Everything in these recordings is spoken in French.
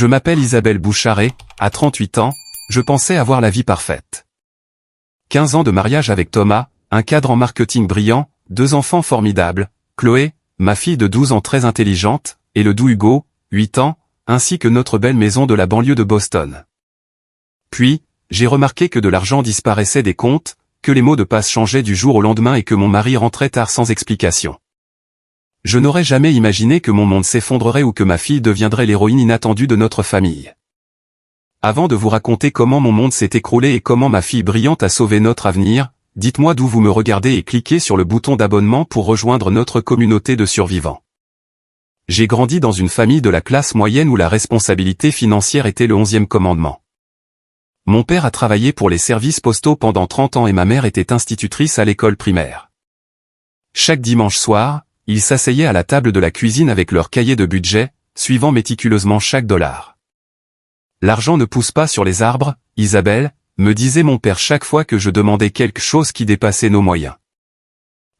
Je m'appelle Isabelle Bouchard et, à 38 ans, je pensais avoir la vie parfaite. 15 ans de mariage avec Thomas, un cadre en marketing brillant, 2 enfants formidables, Chloé, ma fille de 12 ans très intelligente, et le doux Hugo, 8 ans, ainsi que notre belle maison de la banlieue de Boston. Puis, j'ai remarqué que de l'argent disparaissait des comptes, que les mots de passe changeaient du jour au lendemain et que mon mari rentrait tard sans explication. Je n'aurais jamais imaginé que mon monde s'effondrerait ou que ma fille deviendrait l'héroïne inattendue de notre famille. Avant de vous raconter comment mon monde s'est écroulé et comment ma fille brillante a sauvé notre avenir, dites-moi d'où vous me regardez et cliquez sur le bouton d'abonnement pour rejoindre notre communauté de survivants. J'ai grandi dans une famille de la classe moyenne où la responsabilité financière était le 11e commandement. Mon père a travaillé pour les services postaux pendant 30 ans et ma mère était institutrice à l'école primaire. Chaque dimanche soir, ils s'asseyaient à la table de la cuisine avec leur cahier de budget, suivant méticuleusement chaque dollar. L'argent ne pousse pas sur les arbres, Isabelle, me disait mon père chaque fois que je demandais quelque chose qui dépassait nos moyens.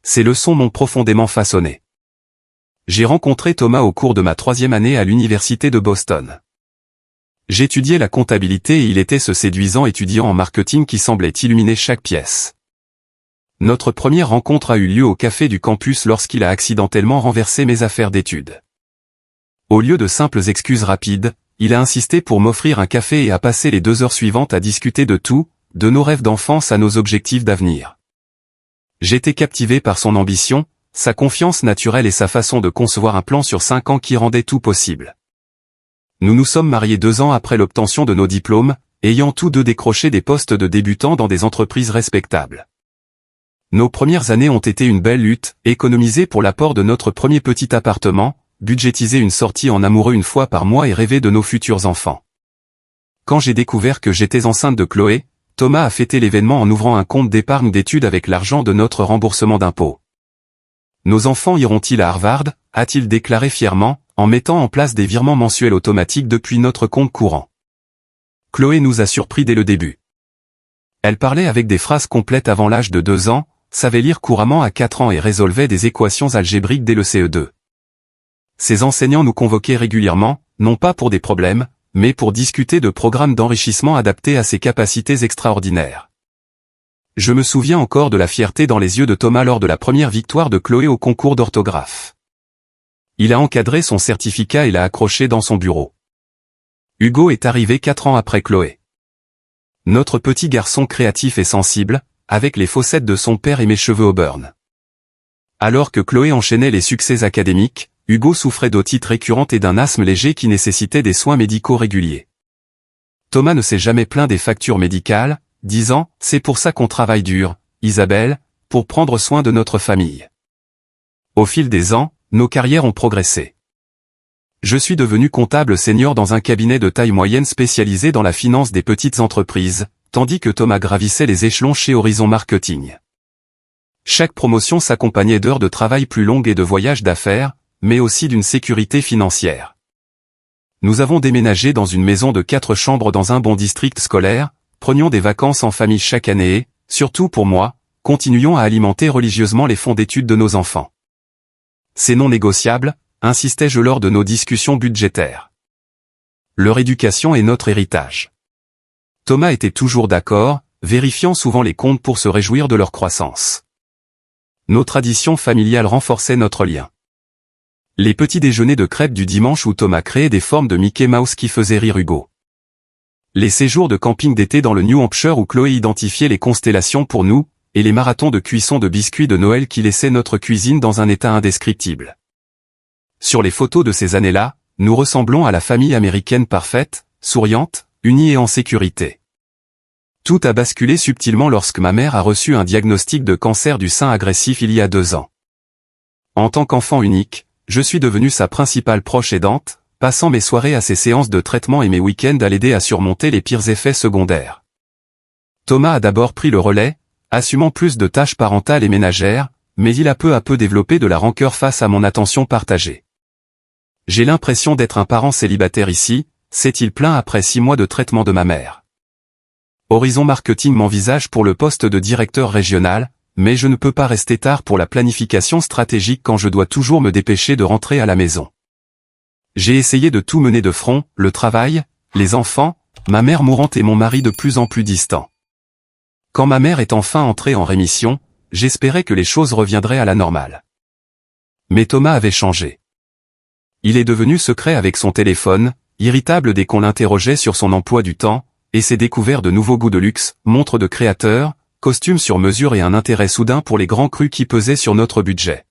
Ces leçons m'ont profondément façonné. J'ai rencontré Thomas au cours de ma 3e année à l'université de Boston. J'étudiais la comptabilité et il était ce séduisant étudiant en marketing qui semblait illuminer chaque pièce. Notre première rencontre a eu lieu au café du campus lorsqu'il a accidentellement renversé mes affaires d'études. Au lieu de simples excuses rapides, il a insisté pour m'offrir un café et a passé les 2 heures suivantes à discuter de tout, de nos rêves d'enfance à nos objectifs d'avenir. J'étais captivé par son ambition, sa confiance naturelle et sa façon de concevoir un plan sur 5 ans qui rendait tout possible. Nous nous sommes mariés 2 ans après l'obtention de nos diplômes, ayant tous deux décroché des postes de débutants dans des entreprises respectables. Nos premières années ont été une belle lutte, économiser pour l'apport de notre premier petit appartement, budgétiser une sortie en amoureux une fois par mois et rêver de nos futurs enfants. Quand j'ai découvert que j'étais enceinte de Chloé, Thomas a fêté l'événement en ouvrant un compte d'épargne d'études avec l'argent de notre remboursement d'impôts. Nos enfants iront-ils à Harvard, a-t-il déclaré fièrement, en mettant en place des virements mensuels automatiques depuis notre compte courant. Chloé nous a surpris dès le début. Elle parlait avec des phrases complètes avant l'âge de 2 ans, savait lire couramment à 4 ans et résolvait des équations algébriques dès le CE2. Ses enseignants nous convoquaient régulièrement, non pas pour des problèmes, mais pour discuter de programmes d'enrichissement adaptés à ses capacités extraordinaires. Je me souviens encore de la fierté dans les yeux de Thomas lors de la première victoire de Chloé au concours d'orthographe. Il a encadré son certificat et l'a accroché dans son bureau. Hugo est arrivé 4 ans après Chloé. Notre petit garçon créatif et sensible, avec les fossettes de son père et mes cheveux au burn. Alors que Chloé enchaînait les succès académiques, Hugo souffrait d'otite récurrente et d'un asthme léger qui nécessitait des soins médicaux réguliers. Thomas ne s'est jamais plaint des factures médicales, disant « C'est pour ça qu'on travaille dur, Isabelle, pour prendre soin de notre famille. » Au fil des ans, nos carrières ont progressé. Je suis devenu comptable senior dans un cabinet de taille moyenne spécialisé dans la finance des petites entreprises, tandis que Thomas gravissait les échelons chez Horizon Marketing. Chaque promotion s'accompagnait d'heures de travail plus longues et de voyages d'affaires, mais aussi d'une sécurité financière. Nous avons déménagé dans une maison de 4 chambres dans un bon district scolaire, prenions des vacances en famille chaque année et, surtout pour moi, continuions à alimenter religieusement les fonds d'études de nos enfants. C'est non négociable, insistais-je lors de nos discussions budgétaires. Leur éducation est notre héritage. Thomas était toujours d'accord, vérifiant souvent les comptes pour se réjouir de leur croissance. Nos traditions familiales renforçaient notre lien. Les petits déjeuners de crêpes du dimanche où Thomas créait des formes de Mickey Mouse qui faisaient rire Hugo. Les séjours de camping d'été dans le New Hampshire où Chloé identifiait les constellations pour nous, et les marathons de cuisson de biscuits de Noël qui laissaient notre cuisine dans un état indescriptible. Sur les photos de ces années-là, nous ressemblons à la famille américaine parfaite, souriante, unie et en sécurité. Tout a basculé subtilement lorsque ma mère a reçu un diagnostic de cancer du sein agressif il y a 2 ans. En tant qu'enfant unique, je suis devenu sa principale proche aidante, passant mes soirées à ses séances de traitement et mes week-ends à l'aider à surmonter les pires effets secondaires. Thomas a d'abord pris le relais, assumant plus de tâches parentales et ménagères, mais il a peu à peu développé de la rancœur face à mon attention partagée. J'ai l'impression d'être un parent célibataire ici, s'est-il plaint après 6 mois de traitement de ma mère. Horizon Marketing m'envisage pour le poste de directeur régional, mais je ne peux pas rester tard pour la planification stratégique quand je dois toujours me dépêcher de rentrer à la maison. J'ai essayé de tout mener de front, le travail, les enfants, ma mère mourante et mon mari de plus en plus distants. Quand ma mère est enfin entrée en rémission, j'espérais que les choses reviendraient à la normale. Mais Thomas avait changé. Il est devenu secret avec son téléphone, irritable dès qu'on l'interrogeait sur son emploi du temps, et s'est découvert de nouveaux goûts de luxe, montres de créateur, costumes sur mesure et un intérêt soudain pour les grands crus qui pesaient sur notre budget.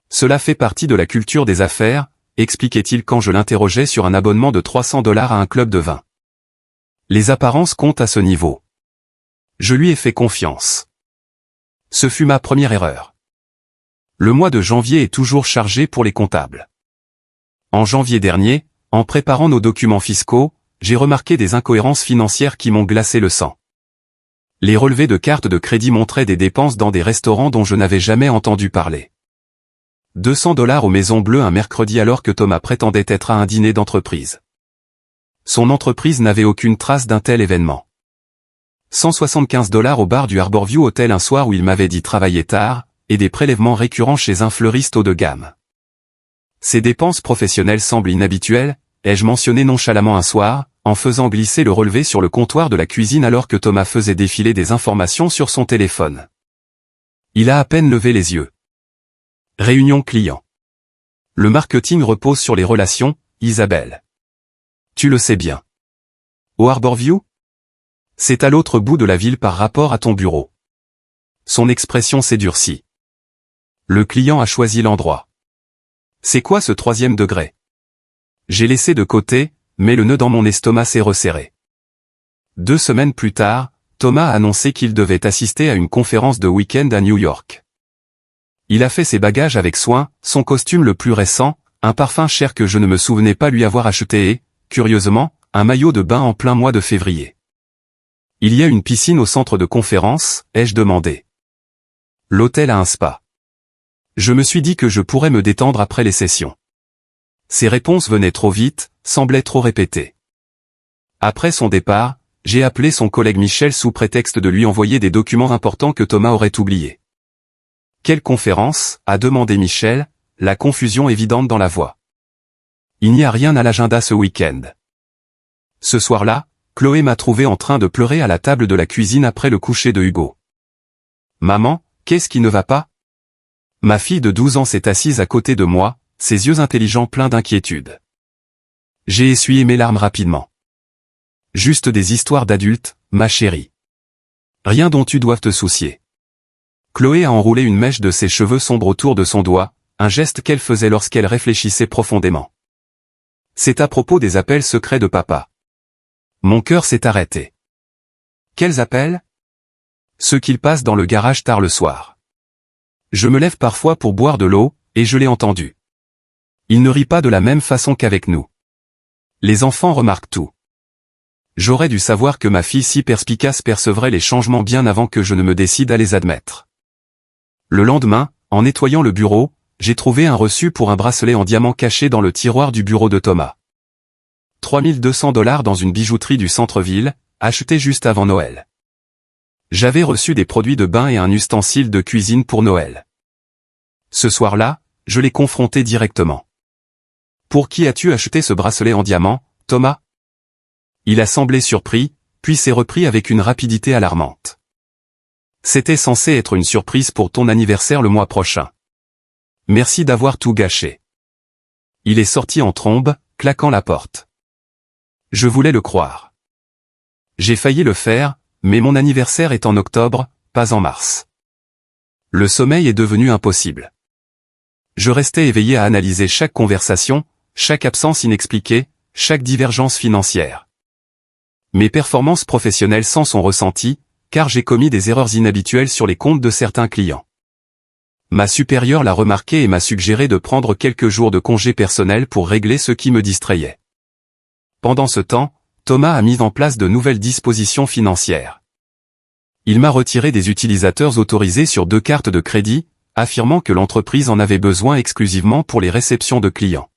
Cela fait partie de la culture des affaires, expliquait-il quand je l'interrogeais sur un abonnement de $300 à un club de vin. Les apparences comptent à ce niveau. Je lui ai fait confiance. Ce fut ma première erreur. Le mois de janvier est toujours chargé pour les comptables. En janvier dernier, en préparant nos documents fiscaux, j'ai remarqué des incohérences financières qui m'ont glacé le sang. Les relevés de cartes de crédit montraient des dépenses dans des restaurants dont je n'avais jamais entendu parler. $200 aux Maisons Bleues un mercredi alors que Thomas prétendait être à un dîner d'entreprise. Son entreprise n'avait aucune trace d'un tel événement. $175 au bar du Harborview Hotel un soir où il m'avait dit travailler tard, et des prélèvements récurrents chez un fleuriste haut de gamme. Ces dépenses professionnelles semblent inhabituelles, ai-je mentionné nonchalamment un soir, en faisant glisser le relevé sur le comptoir de la cuisine alors que Thomas faisait défiler des informations sur son téléphone. Il a à peine levé les yeux. Réunion client. Le marketing repose sur les relations, Isabelle. Tu le sais bien. Au Harborview ? C'est à l'autre bout de la ville par rapport à ton bureau. Son expression s'est durcie. Le client a choisi l'endroit. C'est quoi ce 3e degré ? J'ai laissé de côté, mais le nœud dans mon estomac s'est resserré. 2 semaines plus tard, Thomas a annoncé qu'il devait assister à une conférence de week-end à New York. Il a fait ses bagages avec soin, son costume le plus récent, un parfum cher que je ne me souvenais pas lui avoir acheté et, curieusement, un maillot de bain en plein mois de février. Il y a une piscine au centre de conférence, ai-je demandé. L'hôtel a un spa. Je me suis dit que je pourrais me détendre après les sessions. Ses réponses venaient trop vite, semblaient trop répétées. Après son départ, j'ai appelé son collègue Michel sous prétexte de lui envoyer des documents importants que Thomas aurait oubliés. Quelle conférence, a demandé Michel, la confusion évidente dans la voix. Il n'y a rien à l'agenda ce week-end. Ce soir-là, Chloé m'a trouvé en train de pleurer à la table de la cuisine après le coucher de Hugo. Maman, qu'est-ce qui ne va pas ? Ma fille de 12 ans s'est assise à côté de moi, ses yeux intelligents pleins d'inquiétude. J'ai essuyé mes larmes rapidement. Juste des histoires d'adultes, ma chérie. Rien dont tu doives te soucier. Chloé a enroulé une mèche de ses cheveux sombres autour de son doigt, un geste qu'elle faisait lorsqu'elle réfléchissait profondément. C'est à propos des appels secrets de papa. Mon cœur s'est arrêté. Quels appels ? Ceux qu'il passe dans le garage tard le soir. Je me lève parfois pour boire de l'eau, et je l'ai entendu. Il ne rit pas de la même façon qu'avec nous. Les enfants remarquent tout. J'aurais dû savoir que ma fille si perspicace percevrait les changements bien avant que je ne me décide à les admettre. Le lendemain, en nettoyant le bureau, j'ai trouvé un reçu pour un bracelet en diamant caché dans le tiroir du bureau de Thomas. $3200 dans une bijouterie du centre-ville, acheté juste avant Noël. J'avais reçu des produits de bain et un ustensile de cuisine pour Noël. Ce soir-là, je l'ai confronté directement. Pour qui as-tu acheté ce bracelet en diamant, Thomas ? Il a semblé surpris, puis s'est repris avec une rapidité alarmante. C'était censé être une surprise pour ton anniversaire le mois prochain. Merci d'avoir tout gâché. Il est sorti en trombe, claquant la porte. Je voulais le croire. J'ai failli le faire, mais mon anniversaire est en octobre, pas en mars. Le sommeil est devenu impossible. Je restais éveillé à analyser chaque conversation, chaque absence inexpliquée, chaque divergence financière. Mes performances professionnelles s'en sont ressenties, car j'ai commis des erreurs inhabituelles sur les comptes de certains clients. Ma supérieure l'a remarqué et m'a suggéré de prendre quelques jours de congé personnel pour régler ce qui me distrayait. Pendant ce temps, Thomas a mis en place de nouvelles dispositions financières. Il m'a retiré des utilisateurs autorisés sur 2 cartes de crédit, affirmant que l'entreprise en avait besoin exclusivement pour les réceptions de clients.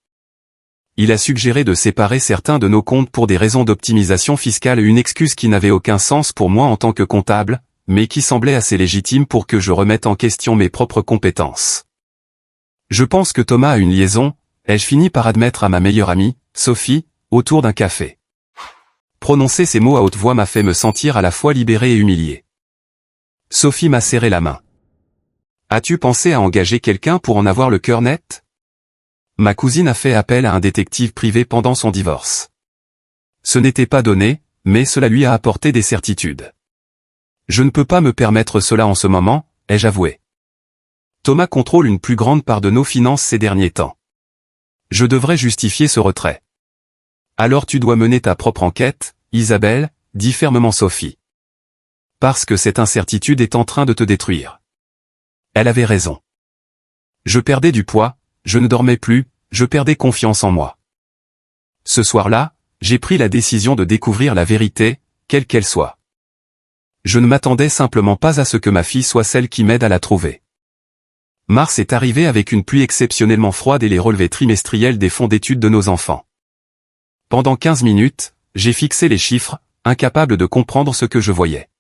Il a suggéré de séparer certains de nos comptes pour des raisons d'optimisation fiscale, une excuse qui n'avait aucun sens pour moi en tant que comptable, mais qui semblait assez légitime pour que je remette en question mes propres compétences. Je pense que Thomas a une liaison, ai-je fini par admettre à ma meilleure amie, Sophie, autour d'un café. Prononcer ces mots à haute voix m'a fait me sentir à la fois libéré et humilié. Sophie m'a serré la main. As-tu pensé à engager quelqu'un pour en avoir le cœur net? Ma cousine a fait appel à un détective privé pendant son divorce. Ce n'était pas donné, mais cela lui a apporté des certitudes. Je ne peux pas me permettre cela en ce moment, ai-je avoué. Thomas contrôle une plus grande part de nos finances ces derniers temps. Je devrais justifier ce retrait. Alors tu dois mener ta propre enquête, Isabelle, dit fermement Sophie. Parce que cette incertitude est en train de te détruire. Elle avait raison. Je perdais du poids, je ne dormais plus, je perdais confiance en moi. Ce soir-là, j'ai pris la décision de découvrir la vérité, quelle qu'elle soit. Je ne m'attendais simplement pas à ce que ma fille soit celle qui m'aide à la trouver. Mars est arrivé avec une pluie exceptionnellement froide et les relevés trimestriels des fonds d'études de nos enfants. Pendant 15 minutes, j'ai fixé les chiffres, incapable de comprendre ce que je voyais.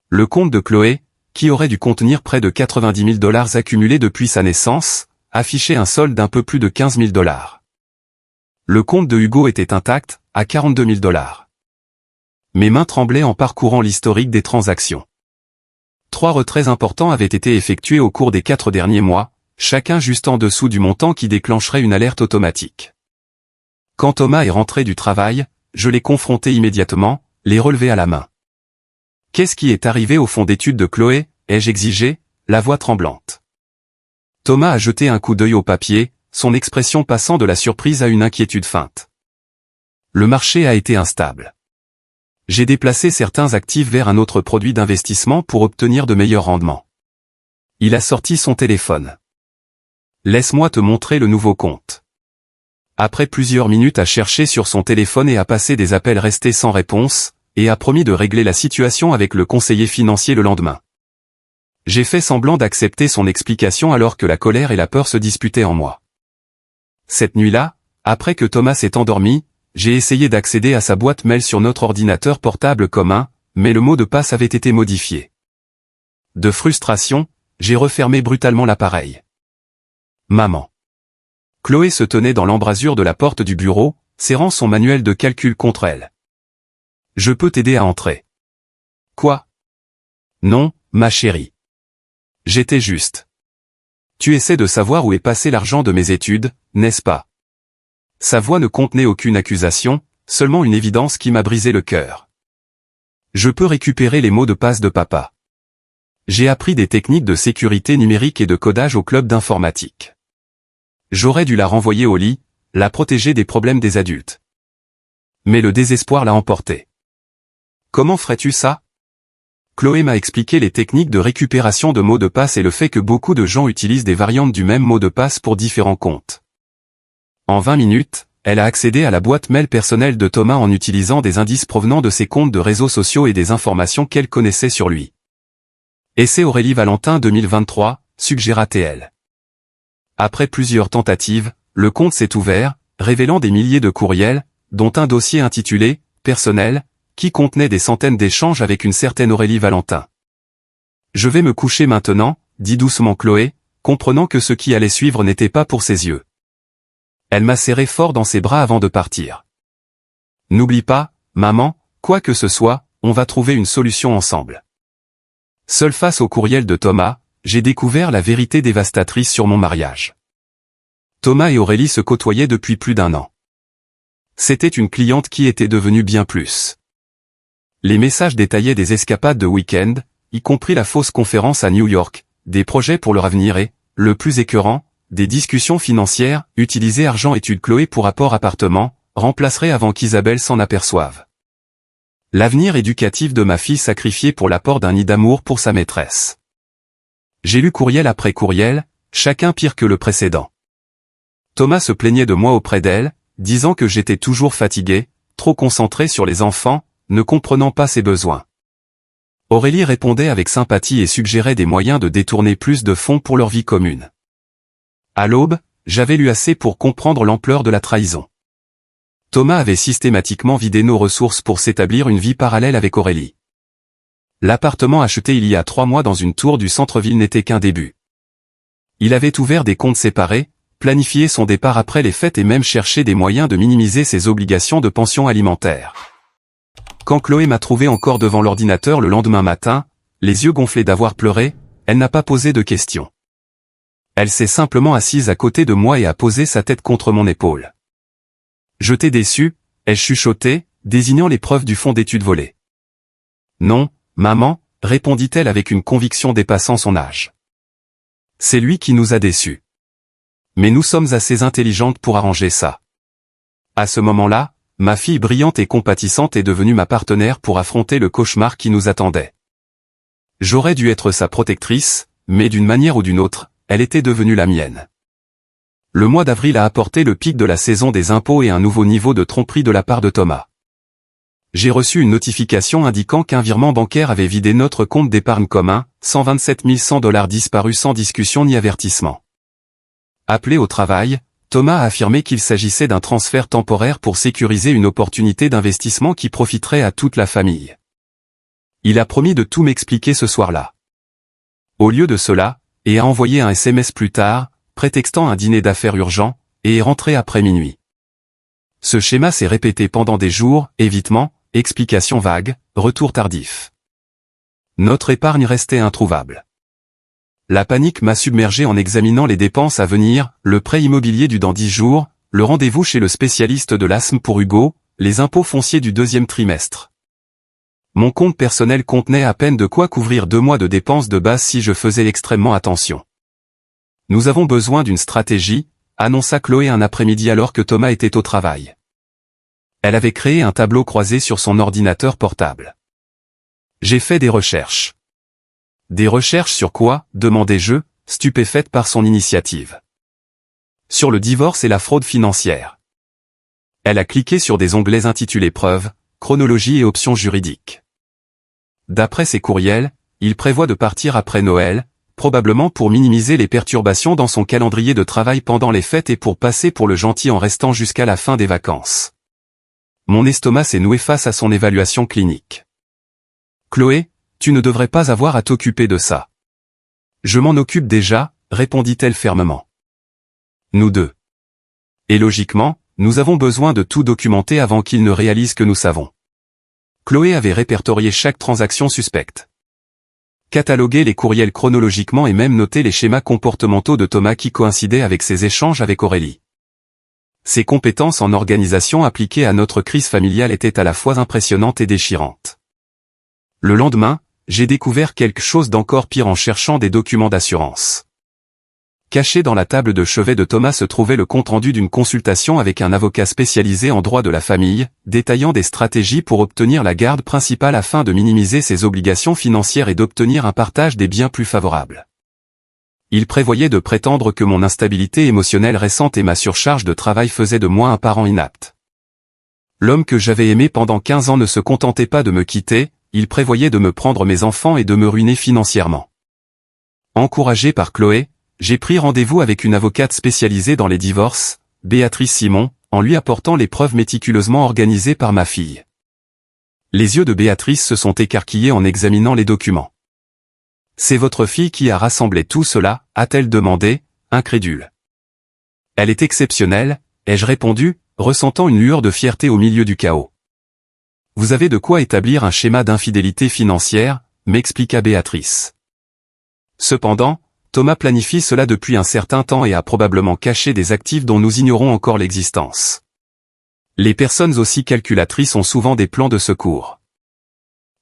Le compte de Chloé, qui aurait dû contenir près de 90 000 $ accumulés depuis sa naissance, affichait un solde d'un peu plus de 15 000 $. Le compte de Hugo était intact, à 42 000 $. Mes mains tremblaient en parcourant l'historique des transactions. 3 retraits importants avaient été effectués au cours des 4 derniers mois, chacun juste en dessous du montant qui déclencherait une alerte automatique. Quand Thomas est rentré du travail, je l'ai confronté immédiatement, les relevés à la main. Qu'est-ce qui est arrivé au fonds d'études de Chloé, ai-je exigé, la voix tremblante. Thomas a jeté un coup d'œil au papier, son expression passant de la surprise à une inquiétude feinte. Le marché a été instable. J'ai déplacé certains actifs vers un autre produit d'investissement pour obtenir de meilleurs rendements. Il a sorti son téléphone. Laisse-moi te montrer le nouveau compte. Après plusieurs minutes à chercher sur son téléphone et à passer des appels restés sans réponse, et a promis de régler la situation avec le conseiller financier le lendemain. J'ai fait semblant d'accepter son explication alors que la colère et la peur se disputaient en moi. Cette nuit-là, après que Thomas s'est endormi, j'ai essayé d'accéder à sa boîte mail sur notre ordinateur portable commun, mais le mot de passe avait été modifié. De frustration, j'ai refermé brutalement l'appareil. Maman. Chloé se tenait dans l'embrasure de la porte du bureau, serrant son manuel de calcul contre elle. Je peux t'aider à entrer. Quoi? Non, ma chérie. J'étais juste. Tu essaies de savoir où est passé l'argent de mes études, n'est-ce pas? Sa voix ne contenait aucune accusation, seulement une évidence qui m'a brisé le cœur. Je peux récupérer les mots de passe de papa. J'ai appris des techniques de sécurité numérique et de codage au club d'informatique. J'aurais dû la renvoyer au lit, la protéger des problèmes des adultes. Mais le désespoir l'a emporté. Comment ferais-tu ça? Chloé m'a expliqué les techniques de récupération de mots de passe et le fait que beaucoup de gens utilisent des variantes du même mot de passe pour différents comptes. En 20 minutes, elle a accédé à la boîte mail personnelle de Thomas en utilisant des indices provenant de ses comptes de réseaux sociaux et des informations qu'elle connaissait sur lui. Essai Aurélie Valentin 2023, suggéra-t-elle. Après plusieurs tentatives, le compte s'est ouvert, révélant des milliers de courriels, dont un dossier intitulé « Personnel », qui contenait des centaines d'échanges avec une certaine Aurélie Valentin. Je vais me coucher maintenant, dit doucement Chloé, comprenant que ce qui allait suivre n'était pas pour ses yeux. Elle m'a serré fort dans ses bras avant de partir. N'oublie pas, maman, quoi que ce soit, on va trouver une solution ensemble. Seul face au courriel de Thomas, j'ai découvert la vérité dévastatrice sur mon mariage. Thomas et Aurélie se côtoyaient depuis plus d'1 an. C'était une cliente qui était devenue bien plus. Les messages détaillaient des escapades de week-end, y compris la fausse conférence à New York, des projets pour leur avenir et, le plus écœurant, des discussions financières, utiliser argent études Chloé pour apport appartement, remplacerait avant qu'Isabelle s'en aperçoive. L'avenir éducatif de ma fille sacrifié pour l'apport d'un nid d'amour pour sa maîtresse. J'ai lu courriel après courriel, chacun pire que le précédent. Thomas se plaignait de moi auprès d'elle, disant que j'étais toujours fatigué, trop concentré sur les enfants, ne comprenant pas ses besoins. Aurélie répondait avec sympathie et suggérait des moyens de détourner plus de fonds pour leur vie commune. À l'aube, j'avais lu assez pour comprendre l'ampleur de la trahison. Thomas avait systématiquement vidé nos ressources pour s'établir une vie parallèle avec Aurélie. L'appartement acheté il y a 3 mois dans une tour du centre-ville n'était qu'un début. Il avait ouvert des comptes séparés, planifier son départ après les fêtes et même chercher des moyens de minimiser ses obligations de pension alimentaire. Quand Chloé m'a trouvé encore devant l'ordinateur le lendemain matin, les yeux gonflés d'avoir pleuré, elle n'a pas posé de questions. Elle s'est simplement assise à côté de moi et a posé sa tête contre mon épaule. « Je t'ai déçu », ai-je chuchoté, désignant les preuves du fonds d'études volées. « Non, maman », répondit-elle avec une conviction dépassant son âge. « C'est lui qui nous a déçus. Mais nous sommes assez intelligentes pour arranger ça. » À ce moment-là, ma fille brillante et compatissante est devenue ma partenaire pour affronter le cauchemar qui nous attendait. J'aurais dû être sa protectrice, mais d'une manière ou d'une autre, elle était devenue la mienne. Le mois d'avril a apporté le pic de la saison des impôts et un nouveau niveau de tromperie de la part de Thomas. J'ai reçu une notification indiquant qu'un virement bancaire avait vidé notre compte d'épargne commun, 127 100 $ disparus sans discussion ni avertissement. Appelé au travail, Thomas a affirmé qu'il s'agissait d'un transfert temporaire pour sécuriser une opportunité d'investissement qui profiterait à toute la famille. Il a promis de tout m'expliquer ce soir-là. Au lieu de cela, et a envoyé un SMS plus tard, prétextant un dîner d'affaires urgent, et est rentré après minuit. Ce schéma s'est répété pendant des jours, évitement, explications vagues, retour tardif. Notre épargne restait introuvable. La panique m'a submergé en examinant les dépenses à venir, le prêt immobilier dû dans 10 jours, le rendez-vous chez le spécialiste de l'asthme pour Hugo, les impôts fonciers du deuxième trimestre. Mon compte personnel contenait à peine de quoi couvrir 2 mois de dépenses de base si je faisais extrêmement attention. Nous avons besoin d'une stratégie, annonça Chloé un après-midi alors que Thomas était au travail. Elle avait créé un tableau croisé sur son ordinateur portable. J'ai fait des recherches. Des recherches sur quoi, demandai-je, stupéfaite par son initiative. Sur le divorce et la fraude financière. Elle a cliqué sur des onglets intitulés Preuves, chronologie et options juridiques. D'après ses courriels, il prévoit de partir après Noël, probablement pour minimiser les perturbations dans son calendrier de travail pendant les fêtes et pour passer pour le gentil en restant jusqu'à la fin des vacances. Mon estomac s'est noué face à son évaluation clinique. Chloé, tu ne devrais pas avoir à t'occuper de ça. Je m'en occupe déjà, répondit-elle fermement. Nous deux. Et logiquement, nous avons besoin de tout documenter avant qu'il ne réalise que nous savons. Chloé avait répertorié chaque transaction suspecte. Catalogué les courriels chronologiquement et même noté les schémas comportementaux de Thomas qui coïncidaient avec ses échanges avec Aurélie. Ses compétences en organisation appliquées à notre crise familiale étaient à la fois impressionnantes et déchirantes. Le lendemain, j'ai découvert quelque chose d'encore pire en cherchant des documents d'assurance. Caché dans la table de chevet de Thomas se trouvait le compte-rendu d'une consultation avec un avocat spécialisé en droit de la famille, détaillant des stratégies pour obtenir la garde principale afin de minimiser ses obligations financières et d'obtenir un partage des biens plus favorable. Il prévoyait de prétendre que mon instabilité émotionnelle récente et ma surcharge de travail faisaient de moi un parent inapte. L'homme que j'avais aimé pendant 15 ans ne se contentait pas de me quitter, il prévoyait de me prendre mes enfants et de me ruiner financièrement. Encouragé par Chloé, j'ai pris rendez-vous avec une avocate spécialisée dans les divorces, Béatrice Simon, en lui apportant les preuves méticuleusement organisées par ma fille. Les yeux de Béatrice se sont écarquillés en examinant les documents. « C'est votre fille qui a rassemblé tout cela ?» a-t-elle demandé, incrédule. « Elle est exceptionnelle », ai-je répondu, ressentant une lueur de fierté au milieu du chaos. « Vous avez de quoi établir un schéma d'infidélité financière », m'expliqua Béatrice. Cependant, Thomas planifie cela depuis un certain temps et a probablement caché des actifs dont nous ignorons encore l'existence. Les personnes aussi calculatrices ont souvent des plans de secours.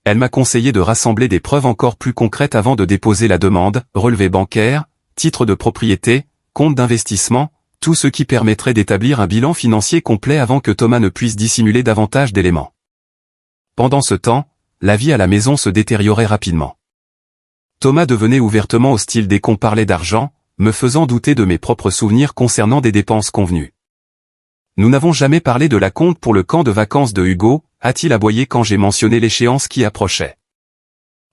Elle m'a conseillé de rassembler des preuves encore plus concrètes avant de déposer la demande, relevé bancaire, titre de propriété, compte d'investissement, tout ce qui permettrait d'établir un bilan financier complet avant que Thomas ne puisse dissimuler davantage d'éléments. Pendant ce temps, la vie à la maison se détériorait rapidement. Thomas devenait ouvertement hostile dès qu'on parlait d'argent, me faisant douter de mes propres souvenirs concernant des dépenses convenues. Nous n'avons jamais parlé de la compte pour le camp de vacances de Hugo, a-t-il aboyé quand j'ai mentionné l'échéance qui approchait.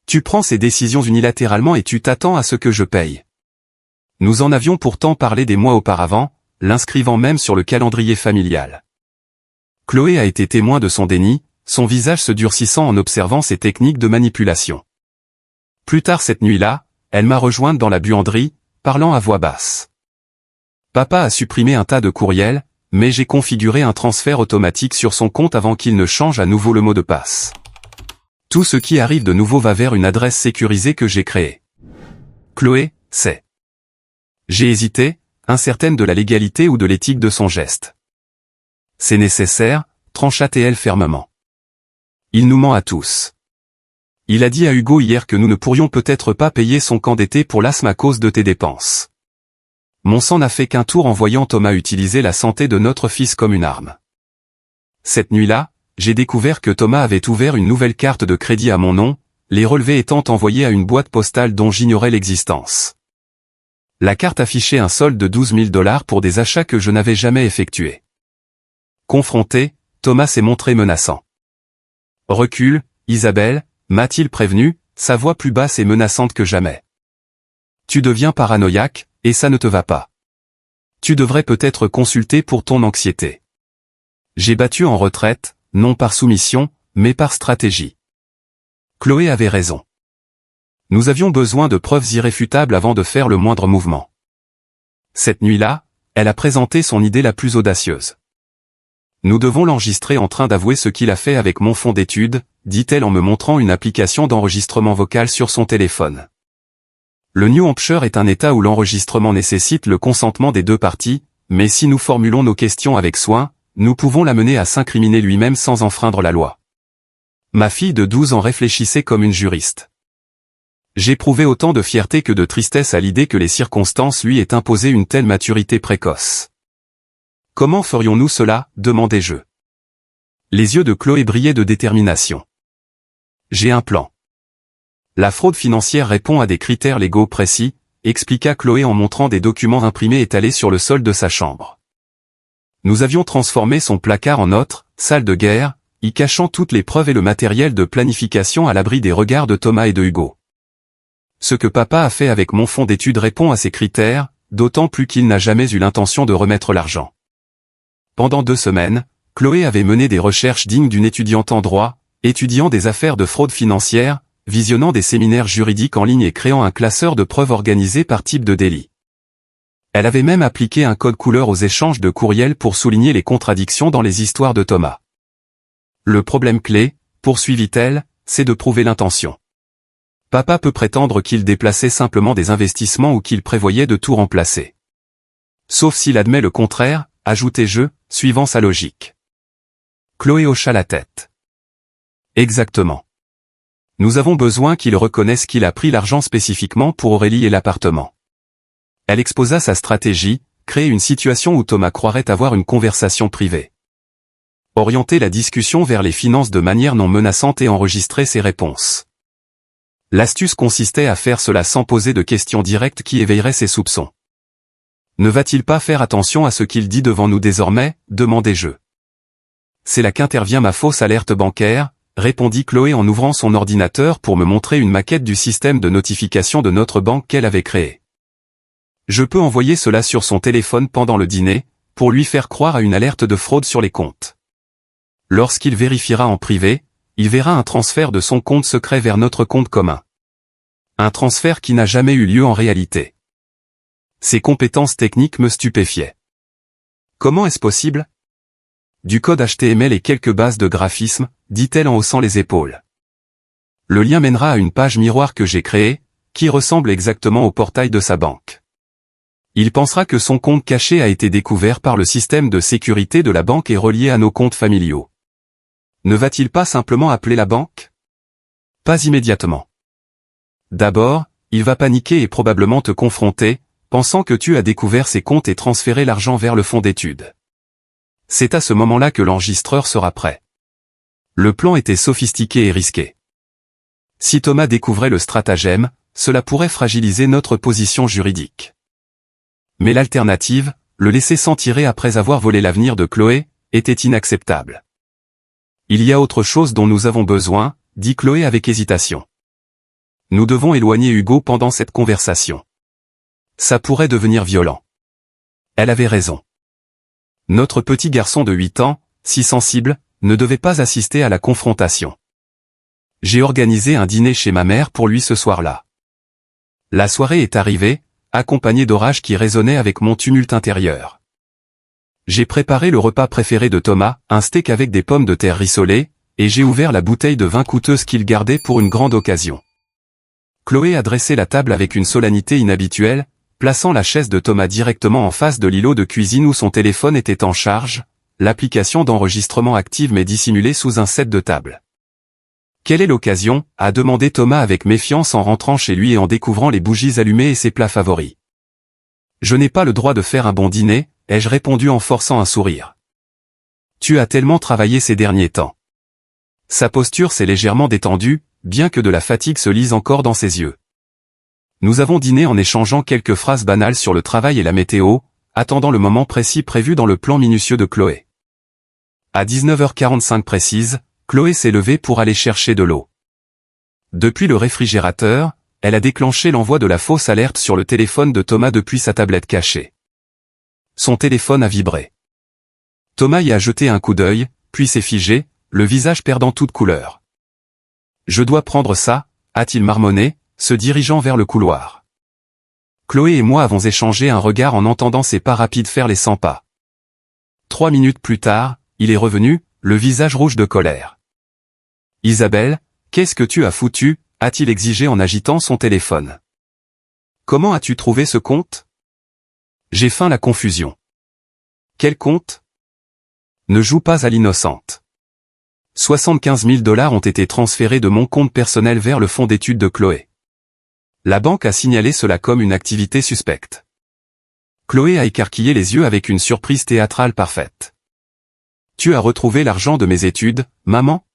Tu prends ces décisions unilatéralement et tu t'attends à ce que je paye. Nous en avions pourtant parlé des mois auparavant, l'inscrivant même sur le calendrier familial. Chloé a été témoin de son déni, son visage se durcissant en observant ses techniques de manipulation. Plus tard cette nuit-là, elle m'a rejointe dans la buanderie, parlant à voix basse. Papa a supprimé un tas de courriels, mais j'ai configuré un transfert automatique sur son compte avant qu'il ne change à nouveau le mot de passe. Tout ce qui arrive de nouveau va vers une adresse sécurisée que j'ai créée. Chloé, c'est. J'ai hésité, incertaine de la légalité ou de l'éthique de son geste. C'est nécessaire, trancha-t-elle fermement. Il nous ment à tous. Il a dit à Hugo hier que nous ne pourrions peut-être pas payer son camp d'été pour l'asthme à cause de tes dépenses. Mon sang n'a fait qu'un tour en voyant Thomas utiliser la santé de notre fils comme une arme. Cette nuit-là, j'ai découvert que Thomas avait ouvert une nouvelle carte de crédit à mon nom, les relevés étant envoyés à une boîte postale dont j'ignorais l'existence. La carte affichait un solde de 12 000 $ pour des achats que je n'avais jamais effectués. Confronté, Thomas s'est montré menaçant. Recule, Isabelle, m'a-t-il prévenu, sa voix plus basse et menaçante que jamais. Tu deviens paranoïaque, et ça ne te va pas. Tu devrais peut-être consulter pour ton anxiété. J'ai battu en retraite, non par soumission, mais par stratégie. Chloé avait raison. Nous avions besoin de preuves irréfutables avant de faire le moindre mouvement. Cette nuit-là, elle a présenté son idée la plus audacieuse. Nous devons l'enregistrer en train d'avouer ce qu'il a fait avec mon fonds d'études, dit-elle en me montrant une application d'enregistrement vocal sur son téléphone. Le New Hampshire est un État où l'enregistrement nécessite le consentement des deux parties, mais si nous formulons nos questions avec soin, nous pouvons l'amener à s'incriminer lui-même sans enfreindre la loi. Ma fille de 12 ans réfléchissait comme une juriste. J'éprouvais autant de fierté que de tristesse à l'idée que les circonstances lui aient imposé une telle maturité précoce. Comment ferions-nous cela, demandai-je. Les yeux de Chloé brillaient de détermination. J'ai un plan. La fraude financière répond à des critères légaux précis, expliqua Chloé en montrant des documents imprimés étalés sur le sol de sa chambre. Nous avions transformé son placard en notre salle de guerre, y cachant toutes les preuves et le matériel de planification à l'abri des regards de Thomas et de Hugo. Ce que papa a fait avec mon fonds d'études répond à ces critères, d'autant plus qu'il n'a jamais eu l'intention de remettre l'argent. Pendant 2 semaines, Chloé avait mené des recherches dignes d'une étudiante en droit, étudiant des affaires de fraude financière, visionnant des séminaires juridiques en ligne et créant un classeur de preuves organisé par type de délit. Elle avait même appliqué un code couleur aux échanges de courriels pour souligner les contradictions dans les histoires de Thomas. Le problème clé, poursuivit-elle, c'est de prouver l'intention. Papa peut prétendre qu'il déplaçait simplement des investissements ou qu'il prévoyait de tout remplacer. Sauf s'il admet le contraire, ajoutai-je, suivant sa logique. Chloé hocha la tête. Exactement. Nous avons besoin qu'il reconnaisse qu'il a pris l'argent spécifiquement pour Aurélie et l'appartement. Elle exposa sa stratégie, créer une situation où Thomas croirait avoir une conversation privée. Orienter la discussion vers les finances de manière non menaçante et enregistrer ses réponses. L'astuce consistait à faire cela sans poser de questions directes qui éveilleraient ses soupçons. Ne va-t-il pas faire attention à ce qu'il dit devant nous désormais, demandai-je. C'est là qu'intervient ma fausse alerte bancaire, répondit Chloé en ouvrant son ordinateur pour me montrer une maquette du système de notification de notre banque qu'elle avait créé. Je peux envoyer cela sur son téléphone pendant le dîner, pour lui faire croire à une alerte de fraude sur les comptes. Lorsqu'il vérifiera en privé, il verra un transfert de son compte secret vers notre compte commun. Un transfert qui n'a jamais eu lieu en réalité. Ses compétences techniques me stupéfiaient. Comment est-ce possible ? Du code HTML et quelques bases de graphisme, dit-elle en haussant les épaules. Le lien mènera à une page miroir que j'ai créée, qui ressemble exactement au portail de sa banque. Il pensera que son compte caché a été découvert par le système de sécurité de la banque et relié à nos comptes familiaux. Ne va-t-il pas simplement appeler la banque ? Pas immédiatement. D'abord, il va paniquer et probablement te confronter, pensant que tu as découvert ses comptes et transféré l'argent vers le fonds d'études. C'est à ce moment-là que l'enregistreur sera prêt. Le plan était sophistiqué et risqué. Si Thomas découvrait le stratagème, cela pourrait fragiliser notre position juridique. Mais l'alternative, le laisser s'en tirer après avoir volé l'avenir de Chloé, était inacceptable. Il y a autre chose dont nous avons besoin, dit Chloé avec hésitation. Nous devons éloigner Hugo pendant cette conversation. Ça pourrait devenir violent. Elle avait raison. Notre petit garçon de 8 ans, si sensible, ne devait pas assister à la confrontation. J'ai organisé un dîner chez ma mère pour lui ce soir-là. La soirée est arrivée, accompagné d'orages qui résonnaient avec mon tumulte intérieur. J'ai préparé le repas préféré de Thomas, un steak avec des pommes de terre rissolées, et j'ai ouvert la bouteille de vin coûteuse qu'il gardait pour une grande occasion. Chloé a dressé la table avec une solennité inhabituelle, plaçant la chaise de Thomas directement en face de l'îlot de cuisine où son téléphone était en charge, l'application d'enregistrement active mais dissimulée sous un set de table. « Quelle est l'occasion ?» a demandé Thomas avec méfiance en rentrant chez lui et en découvrant les bougies allumées et ses plats favoris. « Je n'ai pas le droit de faire un bon dîner », ai-je répondu en forçant un sourire. « Tu as tellement travaillé ces derniers temps. » Sa posture s'est légèrement détendue, bien que de la fatigue se lise encore dans ses yeux. Nous avons dîné en échangeant quelques phrases banales sur le travail et la météo, attendant le moment précis prévu dans le plan minutieux de Chloé. À 19h45 précise, Chloé s'est levée pour aller chercher de l'eau. Depuis le réfrigérateur, elle a déclenché l'envoi de la fausse alerte sur le téléphone de Thomas depuis sa tablette cachée. Son téléphone a vibré. Thomas y a jeté un coup d'œil, puis s'est figé, le visage perdant toute couleur. « Je dois prendre ça », a-t-il marmonné, se dirigeant vers le couloir. Chloé et moi avons échangé un regard en entendant ses pas rapides faire les 100 pas. 3 minutes plus tard, il est revenu, le visage rouge de colère. « Isabelle, qu'est-ce que tu as foutu ?» a-t-il exigé en agitant son téléphone. « Comment as-tu trouvé ce compte ?» J'ai feint la confusion. « Quel compte ?» Ne joue pas à l'innocente. 75 000 $ ont été transférés de mon compte personnel vers le fonds d'études de Chloé. La banque a signalé cela comme une activité suspecte. Chloé a écarquillé les yeux avec une surprise théâtrale parfaite. « Tu as retrouvé l'argent de mes études, maman ?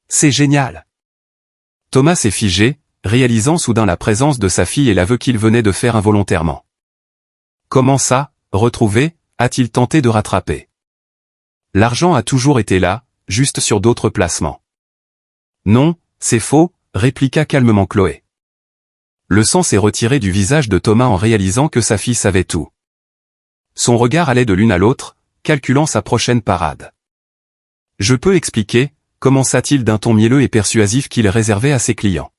C'est génial !» Thomas s'est figé, réalisant soudain la présence de sa fille et l'aveu qu'il venait de faire involontairement. « Comment ça, retrouver ?» a-t-il tenté de rattraper. « L'argent a toujours été là, juste sur d'autres placements. »« Non, c'est faux », répliqua calmement Chloé. Le sang s'est retiré du visage de Thomas en réalisant que sa fille savait tout. Son regard allait de l'une à l'autre, calculant sa prochaine parade. « Je peux expliquer », commença-t-il d'un ton mielleux et persuasif qu'il réservait à ses clients.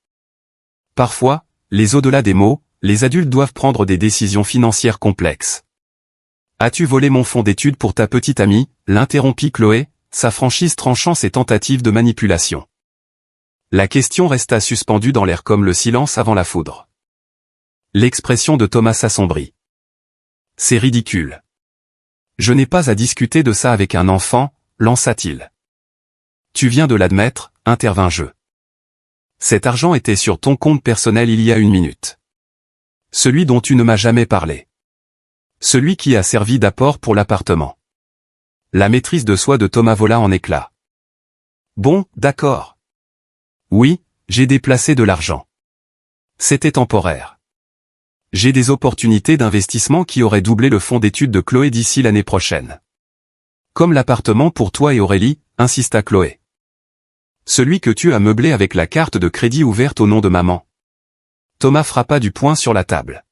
Parfois, les au-delà des mots, les adultes doivent prendre des décisions financières complexes. « As-tu volé mon fonds d'études pour ta petite amie ?» l'interrompit Chloé, sa franchise tranchant ses tentatives de manipulation. La question resta suspendue dans l'air comme le silence avant la foudre. L'expression de Thomas s'assombrit. « C'est ridicule. Je n'ai pas à discuter de ça avec un enfant, lança-t-il. Tu viens de l'admettre, intervins-je. Cet argent était sur ton compte personnel il y a 1 minute. Celui dont tu ne m'as jamais parlé. Celui qui a servi d'apport pour l'appartement. La maîtrise de soi de Thomas vola en éclats. Bon, d'accord. Oui, j'ai déplacé de l'argent. C'était temporaire. J'ai des opportunités d'investissement qui auraient doublé le fonds d'études de Chloé d'ici l'année prochaine. Comme l'appartement pour toi et Aurélie, insista Chloé. Celui que tu as meublé avec la carte de crédit ouverte au nom de maman. Thomas frappa du poing sur la table.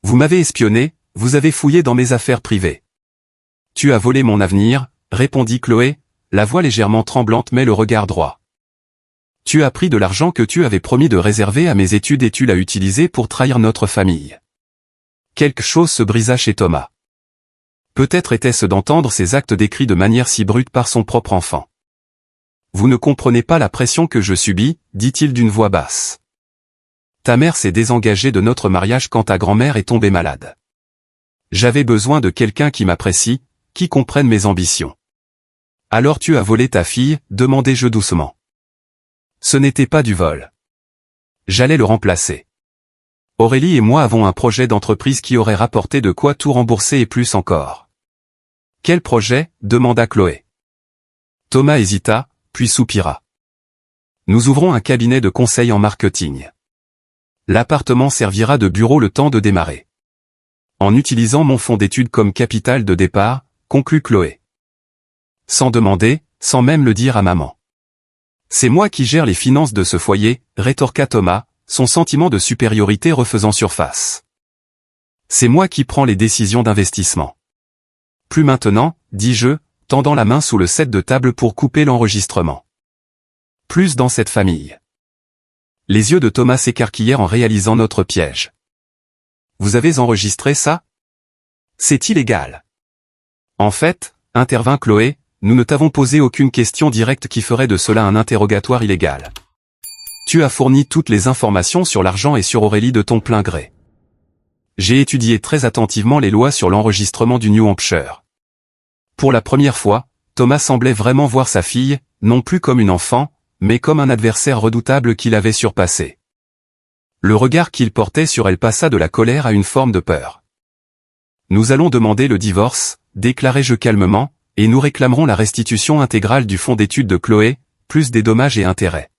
Vous m'avez espionné, vous avez fouillé dans mes affaires privées. Tu as volé mon avenir, répondit Chloé, la voix légèrement tremblante mais le regard droit. Tu as pris de l'argent que tu avais promis de réserver à mes études et tu l'as utilisé pour trahir notre famille. Quelque chose se brisa chez Thomas. Peut-être était-ce d'entendre ces actes décrits de manière si brute par son propre enfant. Vous ne comprenez pas la pression que je subis, dit-il d'une voix basse. Ta mère s'est désengagée de notre mariage quand ta grand-mère est tombée malade. J'avais besoin de quelqu'un qui m'apprécie, qui comprenne mes ambitions. Alors tu as volé ta fille, demandai-je doucement. Ce n'était pas du vol. J'allais le remplacer. Aurélie et moi avons un projet d'entreprise qui aurait rapporté de quoi tout rembourser et plus encore. Quel projet ? Demanda Chloé. Thomas hésita, puis soupira. Nous ouvrons un cabinet de conseil en marketing. L'appartement servira de bureau le temps de démarrer. En utilisant mon fonds d'études comme capital de départ, conclut Chloé. Sans demander, sans même le dire à maman. C'est moi qui gère les finances de ce foyer, rétorqua Thomas, son sentiment de supériorité refaisant surface. C'est moi qui prends les décisions d'investissement. Plus maintenant, dis-je, tendant la main sous le set de table pour couper l'enregistrement. Plus dans cette famille. Les yeux de Thomas s'écarquillèrent en réalisant notre piège. vous avez enregistré ça? C'est illégal. En fait, intervint Chloé, nous ne t'avons posé aucune question directe qui ferait de cela un interrogatoire illégal. Tu as fourni toutes les informations sur l'argent et sur Aurélie de ton plein gré. J'ai étudié très attentivement les lois sur l'enregistrement du New Hampshire. Pour la première fois, Thomas semblait vraiment voir sa fille, non plus comme une enfant, mais comme un adversaire redoutable qu'il avait surpassé. Le regard qu'il portait sur elle passa de la colère à une forme de peur. Nous allons demander le divorce, déclarai-je calmement, et nous réclamerons la restitution intégrale du fonds d'études de Chloé, plus des dommages et intérêts.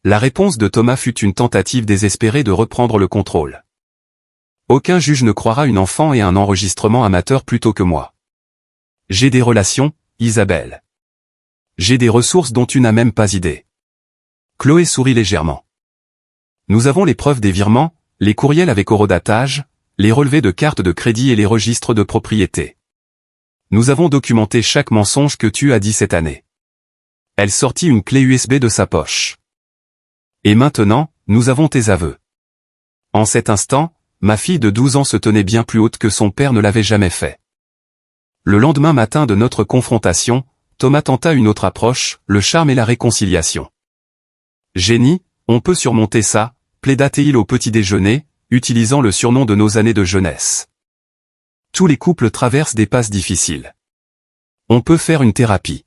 La réponse de Thomas fut une tentative désespérée de reprendre le contrôle. Aucun juge ne croira une enfant et un enregistrement amateur plutôt que moi. J'ai des relations, Isabelle. J'ai des ressources dont tu n'as même pas idée. Chloé sourit légèrement. Nous avons les preuves des virements, les courriels avec horodatage, les relevés de cartes de crédit et les registres de propriété. Nous avons documenté chaque mensonge que tu as dit cette année. Elle sortit une clé USB de sa poche. Et maintenant, nous avons tes aveux. En cet instant, ma fille de 12 ans se tenait bien plus haute que son père ne l'avait jamais fait. Le lendemain matin de notre confrontation, Thomas tenta une autre approche, le charme et la réconciliation. Jenny, on peut surmonter ça, plaida-t-il au petit déjeuner, utilisant le surnom de nos années de jeunesse. Tous les couples traversent des passes difficiles. On peut faire une thérapie.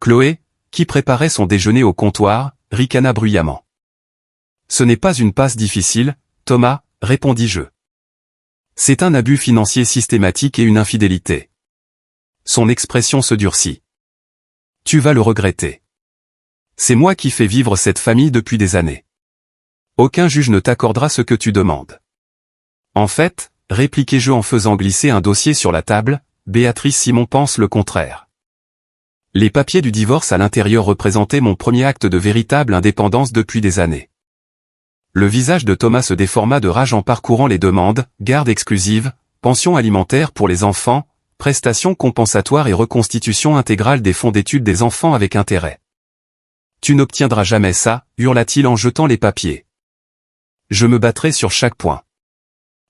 Chloé, qui préparait son déjeuner au comptoir, ricana bruyamment. Ce n'est pas une passe difficile, Thomas, répondis-je. C'est un abus financier systématique et une infidélité. Son expression se durcit. Tu vas le regretter. C'est moi qui fais vivre cette famille depuis des années. Aucun juge ne t'accordera ce que tu demandes. En fait, répliquai-je en faisant glisser un dossier sur la table, Béatrice Simon pense le contraire. Les papiers du divorce à l'intérieur représentaient mon premier acte de véritable indépendance depuis des années. Le visage de Thomas se déforma de rage en parcourant les demandes, garde exclusive, pension alimentaire pour les enfants, prestations compensatoires et reconstitution intégrale des fonds d'études des enfants avec intérêt. Tu n'obtiendras jamais ça, hurla-t-il en jetant les papiers. Je me battrai sur chaque point.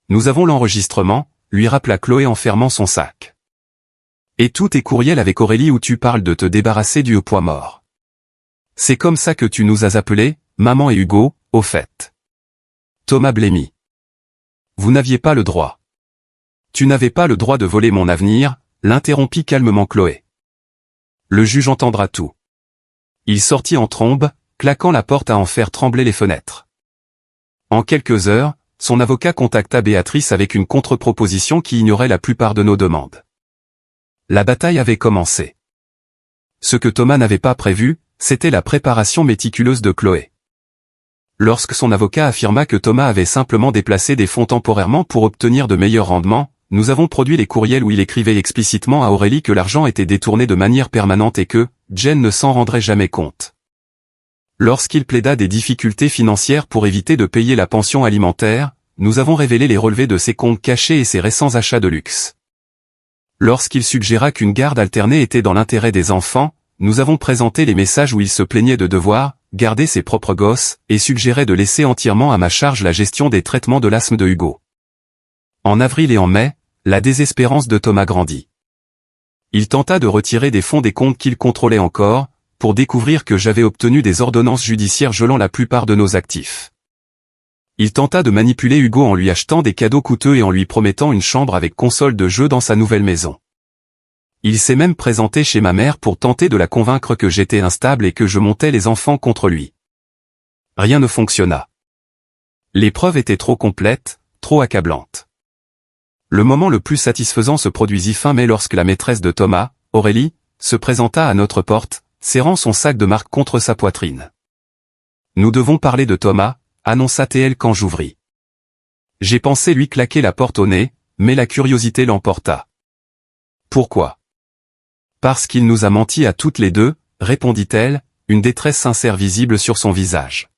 Nous avons l'enregistrement, lui rappela Chloé en fermant son sac. Et tous tes courriels avec Aurélie où tu parles de te débarrasser du poids mort. C'est comme ça que tu nous as appelés, maman et Hugo, au fait. Thomas blêmit. Vous n'aviez pas le droit. Tu n'avais pas le droit de voler mon avenir, l'interrompit calmement Chloé. Le juge entendra tout. Il sortit en trombe, claquant la porte à en faire trembler les fenêtres. En quelques heures, son avocat contacta Béatrice avec une contre-proposition qui ignorait la plupart de nos demandes. La bataille avait commencé. Ce que Thomas n'avait pas prévu, c'était la préparation méticuleuse de Chloé. Lorsque son avocat affirma que Thomas avait simplement déplacé des fonds temporairement pour obtenir de meilleurs rendements, nous avons produit les courriels où il écrivait explicitement à Aurélie que l'argent était détourné de manière permanente et que Jen ne s'en rendrait jamais compte. Lorsqu'il plaida des difficultés financières pour éviter de payer la pension alimentaire, nous avons révélé les relevés de ses comptes cachés et ses récents achats de luxe. Lorsqu'il suggéra qu'une garde alternée était dans l'intérêt des enfants, nous avons présenté les messages où il se plaignait de devoir garder ses propres gosses et suggérait de laisser entièrement à ma charge la gestion des traitements de l'asthme de Hugo. En avril et en mai, la désespérance de Thomas grandit. Il tenta de retirer des fonds des comptes qu'il contrôlait encore, pour découvrir que j'avais obtenu des ordonnances judiciaires gelant la plupart de nos actifs. Il tenta de manipuler Hugo en lui achetant des cadeaux coûteux et en lui promettant une chambre avec console de jeu dans sa nouvelle maison. Il s'est même présenté chez ma mère pour tenter de la convaincre que j'étais instable et que je montais les enfants contre lui. Rien ne fonctionna. Les preuves étaient trop complètes, trop accablantes. Le moment le plus satisfaisant se produisit fin mai lorsque la maîtresse de Thomas, Aurélie, se présenta à notre porte, serrant son sac de marque contre sa poitrine. « Nous devons parler de Thomas », annonça-t-elle quand j'ouvris. J'ai pensé lui claquer la porte au nez, mais la curiosité l'emporta. « Pourquoi ? » « Parce qu'il nous a menti à toutes les deux, » répondit-elle, une détresse sincère visible sur son visage.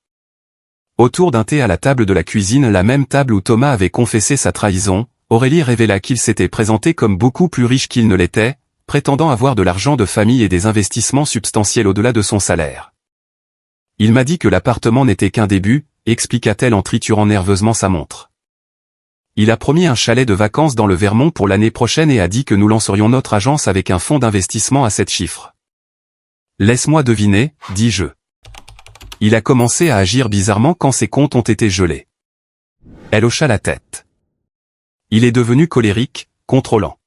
Autour d'un thé à la table de la cuisine, la même table où Thomas avait confessé sa trahison, Aurélie révéla qu'il s'était présenté comme beaucoup plus riche qu'il ne l'était, prétendant avoir de l'argent de famille et des investissements substantiels au-delà de son salaire. Il m'a dit que l'appartement n'était qu'un début, expliqua-t-elle en triturant nerveusement sa montre. Il a promis un chalet de vacances dans le Vermont pour l'année prochaine et a dit que nous lancerions notre agence avec un fonds d'investissement à 7 chiffres. Laisse-moi deviner, dis-je. Il a commencé à agir bizarrement quand ses comptes ont été gelés. Elle hocha la tête. Il est devenu colérique, contrôlant.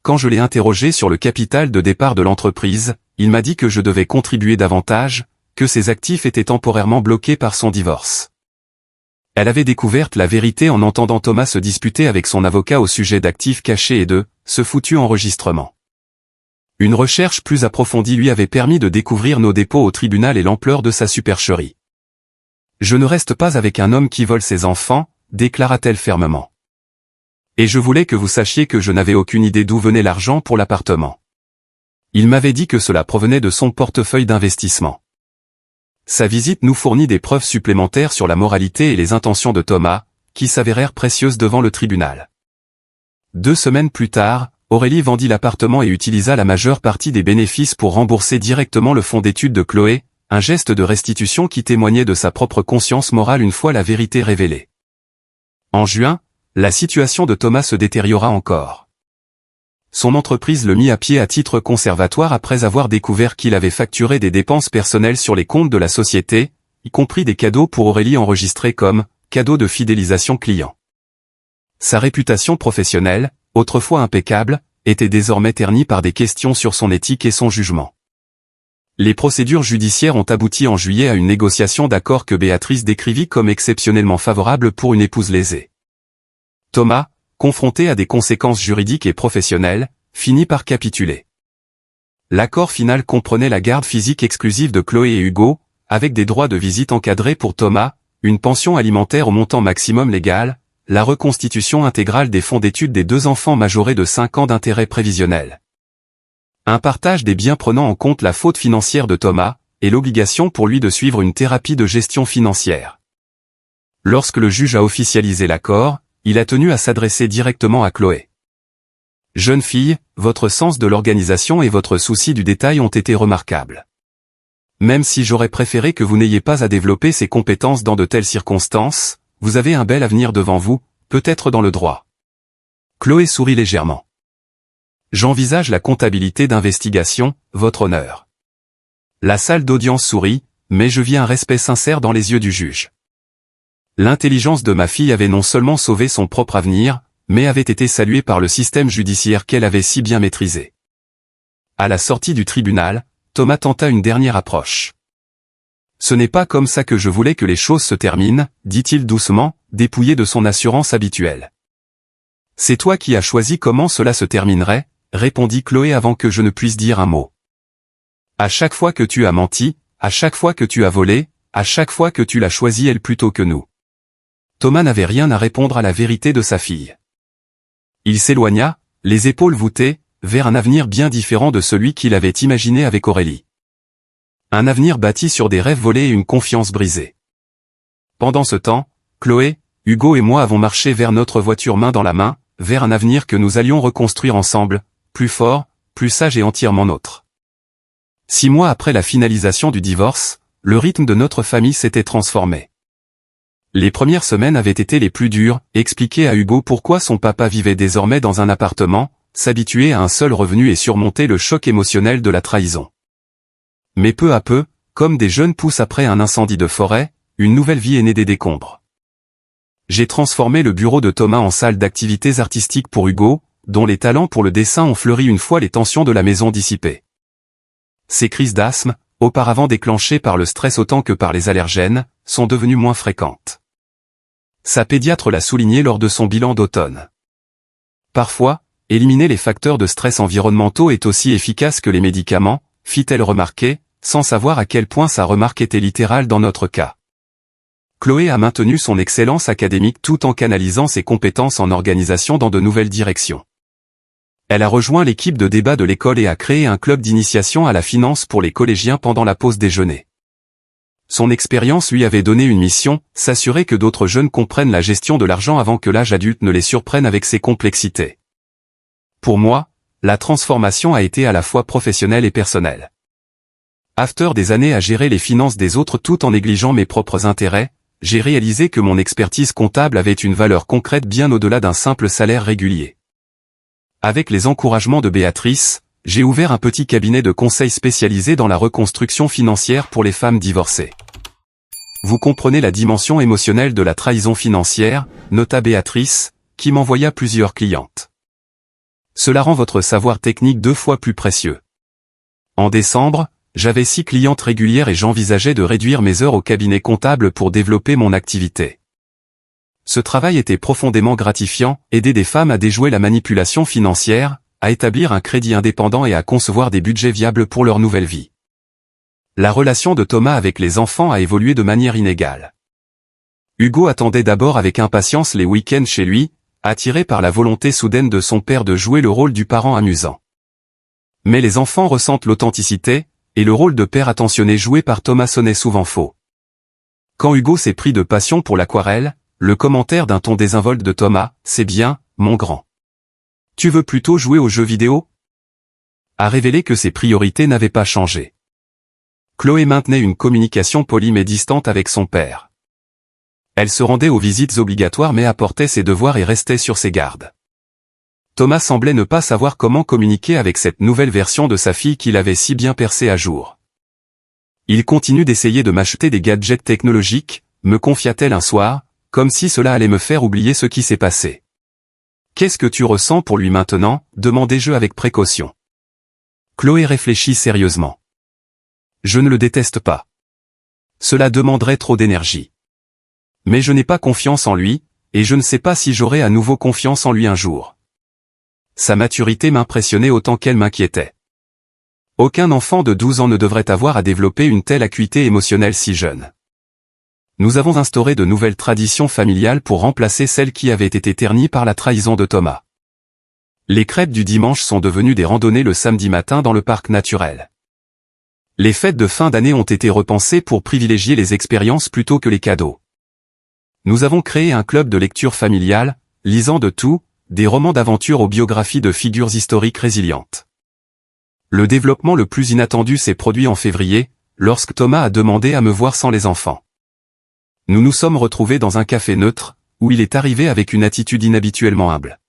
Quand je l'ai interrogé sur le capital de départ de l'entreprise, il m'a dit que je devais contribuer davantage, que ses actifs étaient temporairement bloqués par son divorce. Elle avait découvert la vérité en entendant Thomas se disputer avec son avocat au sujet d'actifs cachés et de ce foutu enregistrement. Une recherche plus approfondie lui avait permis de découvrir nos dépôts au tribunal et l'ampleur de sa supercherie. Je ne reste pas avec un homme qui vole ses enfants, déclara-t-elle fermement. Et je voulais que vous sachiez que je n'avais aucune idée d'où venait l'argent pour l'appartement. Il m'avait dit que cela provenait de son portefeuille d'investissement. Sa visite nous fournit des preuves supplémentaires sur la moralité et les intentions de Thomas, qui s'avérèrent précieuses devant le tribunal. 2 semaines plus tard, Aurélie vendit l'appartement et utilisa la majeure partie des bénéfices pour rembourser directement le fonds d'études de Chloé, un geste de restitution qui témoignait de sa propre conscience morale une fois la vérité révélée. En juin, la situation de Thomas se détériora encore. Son entreprise le mit à pied à titre conservatoire après avoir découvert qu'il avait facturé des dépenses personnelles sur les comptes de la société, y compris des cadeaux pour Aurélie enregistrés comme « cadeaux de fidélisation client ». Sa réputation professionnelle, autrefois impeccable, était désormais ternie par des questions sur son éthique et son jugement. Les procédures judiciaires ont abouti en juillet à une négociation d'accord que Béatrice décrivit comme exceptionnellement favorable pour une épouse lésée. Thomas, confronté à des conséquences juridiques et professionnelles, finit par capituler. L'accord final comprenait la garde physique exclusive de Chloé et Hugo, avec des droits de visite encadrés pour Thomas, une pension alimentaire au montant maximum légal, la reconstitution intégrale des fonds d'études des 2 enfants majorés de 5 ans d'intérêt prévisionnel. Un partage des biens prenant en compte la faute financière de Thomas, et l'obligation pour lui de suivre une thérapie de gestion financière. Lorsque le juge a officialisé l'accord, il a tenu à s'adresser directement à Chloé. « Jeune fille, votre sens de l'organisation et votre souci du détail ont été remarquables. Même si j'aurais préféré que vous n'ayez pas à développer ces compétences dans de telles circonstances, vous avez un bel avenir devant vous, peut-être dans le droit. » Chloé sourit légèrement. « J'envisage la comptabilité d'investigation, votre honneur. » La salle d'audience sourit, mais je vis un respect sincère dans les yeux du juge. L'intelligence de ma fille avait non seulement sauvé son propre avenir, mais avait été saluée par le système judiciaire qu'elle avait si bien maîtrisé. À la sortie du tribunal, Thomas tenta une dernière approche. « Ce n'est pas comme ça que je voulais que les choses se terminent, dit-il doucement, dépouillé de son assurance habituelle. « C'est toi qui as choisi comment cela se terminerait, répondit Chloé avant que je ne puisse dire un mot. À chaque fois que tu as menti, à chaque fois que tu as volé, à chaque fois que tu l'as choisi elle plutôt que nous. » Thomas n'avait rien à répondre à la vérité de sa fille. Il s'éloigna, les épaules voûtées, vers un avenir bien différent de celui qu'il avait imaginé avec Aurélie. Un avenir bâti sur des rêves volés et une confiance brisée. Pendant ce temps, Chloé, Hugo et moi avons marché vers notre voiture main dans la main, vers un avenir que nous allions reconstruire ensemble, plus fort, plus sage et entièrement nôtre. 6 mois après la finalisation du divorce, le rythme de notre famille s'était transformé. Les premières semaines avaient été les plus dures, expliquer à Hugo pourquoi son papa vivait désormais dans un appartement, s'habituer à un seul revenu et surmonter le choc émotionnel de la trahison. Mais peu à peu, comme des jeunes pousses après un incendie de forêt, une nouvelle vie est née des décombres. J'ai transformé le bureau de Thomas en salle d'activités artistiques pour Hugo, dont les talents pour le dessin ont fleuri une fois les tensions de la maison dissipées. Ses crises d'asthme, auparavant déclenchées par le stress autant que par les allergènes, sont devenues moins fréquentes. Sa pédiatre l'a souligné lors de son bilan d'automne. Parfois, éliminer les facteurs de stress environnementaux est aussi efficace que les médicaments, fit-elle remarquer, sans savoir à quel point sa remarque était littérale dans notre cas. Chloé a maintenu son excellence académique tout en canalisant ses compétences en organisation dans de nouvelles directions. Elle a rejoint l'équipe de débat de l'école et a créé un club d'initiation à la finance pour les collégiens pendant la pause déjeuner. Son expérience lui avait donné une mission, s'assurer que d'autres jeunes comprennent la gestion de l'argent avant que l'âge adulte ne les surprenne avec ses complexités. Pour moi, la transformation a été à la fois professionnelle et personnelle. After des années à gérer les finances des autres tout en négligeant mes propres intérêts, j'ai réalisé que mon expertise comptable avait une valeur concrète bien au-delà d'un simple salaire régulier. Avec les encouragements de Béatrice, j'ai ouvert un petit cabinet de conseil spécialisé dans la reconstruction financière pour les femmes divorcées. Vous comprenez la dimension émotionnelle de la trahison financière, nota Béatrice, qui m'envoya plusieurs clientes. Cela rend votre savoir technique 2 fois plus précieux. En décembre, j'avais 6 clientes régulières et j'envisageais de réduire mes heures au cabinet comptable pour développer mon activité. Ce travail était profondément gratifiant, aider des femmes à déjouer la manipulation financière, à établir un crédit indépendant et à concevoir des budgets viables pour leur nouvelle vie. La relation de Thomas avec les enfants a évolué de manière inégale. Hugo attendait d'abord avec impatience les week-ends chez lui, attiré par la volonté soudaine de son père de jouer le rôle du parent amusant. Mais les enfants ressentent l'authenticité, et le rôle de père attentionné joué par Thomas sonnait souvent faux. Quand Hugo s'est pris de passion pour l'aquarelle, le commentaire d'un ton désinvolte de Thomas, « C'est bien, mon grand. Tu veux plutôt jouer aux jeux vidéo ?» a révélé que ses priorités n'avaient pas changé. Chloé maintenait une communication polie mais distante avec son père. Elle se rendait aux visites obligatoires mais apportait ses devoirs et restait sur ses gardes. Thomas semblait ne pas savoir comment communiquer avec cette nouvelle version de sa fille qu'il avait si bien percée à jour. Il continue d'essayer de m'acheter des gadgets technologiques, me confia-t-elle un soir, comme si cela allait me faire oublier ce qui s'est passé. Qu'est-ce que tu ressens pour lui maintenant, demandai-je avec précaution. Chloé réfléchit sérieusement. Je ne le déteste pas. Cela demanderait trop d'énergie. Mais je n'ai pas confiance en lui, et je ne sais pas si j'aurai à nouveau confiance en lui un jour. Sa maturité m'impressionnait autant qu'elle m'inquiétait. Aucun enfant de 12 ans ne devrait avoir à développer une telle acuité émotionnelle si jeune. Nous avons instauré de nouvelles traditions familiales pour remplacer celles qui avaient été ternies par la trahison de Thomas. Les crêpes du dimanche sont devenues des randonnées le samedi matin dans le parc naturel. Les fêtes de fin d'année ont été repensées pour privilégier les expériences plutôt que les cadeaux. Nous avons créé un club de lecture familiale, lisant de tout, des romans d'aventure aux biographies de figures historiques résilientes. Le développement le plus inattendu s'est produit en février, lorsque Thomas a demandé à me voir sans les enfants. Nous nous sommes retrouvés dans un café neutre, où il est arrivé avec une attitude inhabituellement humble.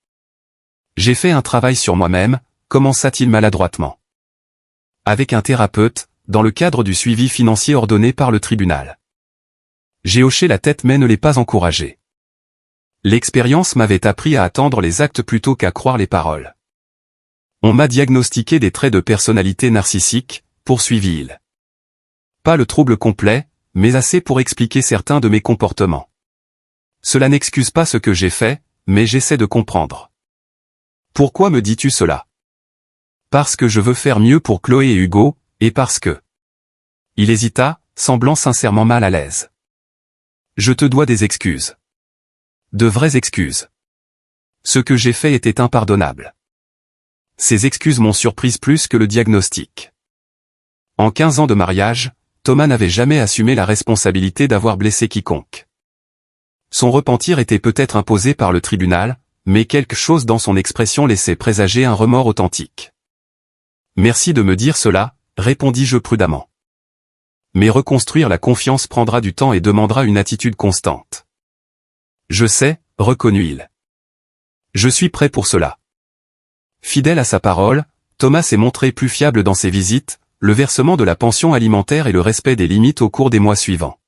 J'ai fait un travail sur moi-même, commença-t-il maladroitement. Avec un thérapeute, dans le cadre du suivi financier ordonné par le tribunal. J'ai hoché la tête mais ne l'ai pas encouragé. L'expérience m'avait appris à attendre les actes plutôt qu'à croire les paroles. On m'a diagnostiqué des traits de personnalité narcissique, poursuivit-il. Pas le trouble complet, mais assez pour expliquer certains de mes comportements. Cela n'excuse pas ce que j'ai fait, mais j'essaie de comprendre. Pourquoi me dis-tu cela? Parce que je veux faire mieux pour Chloé et Hugo, et parce que... Il hésita, semblant sincèrement mal à l'aise. Je te dois des excuses. De vraies excuses. Ce que j'ai fait était impardonnable. Ces excuses m'ont surprise plus que le diagnostic. En 15 ans de mariage, Thomas n'avait jamais assumé la responsabilité d'avoir blessé quiconque. Son repentir était peut-être imposé par le tribunal, mais quelque chose dans son expression laissait présager un remords authentique. Merci de me dire cela, répondis-je prudemment. Mais reconstruire la confiance prendra du temps et demandera une attitude constante. Je sais, reconnut-il. Je suis prêt pour cela. Fidèle à sa parole, Thomas s'est montré plus fiable dans ses visites, le versement de la pension alimentaire et le respect des limites au cours des mois suivants.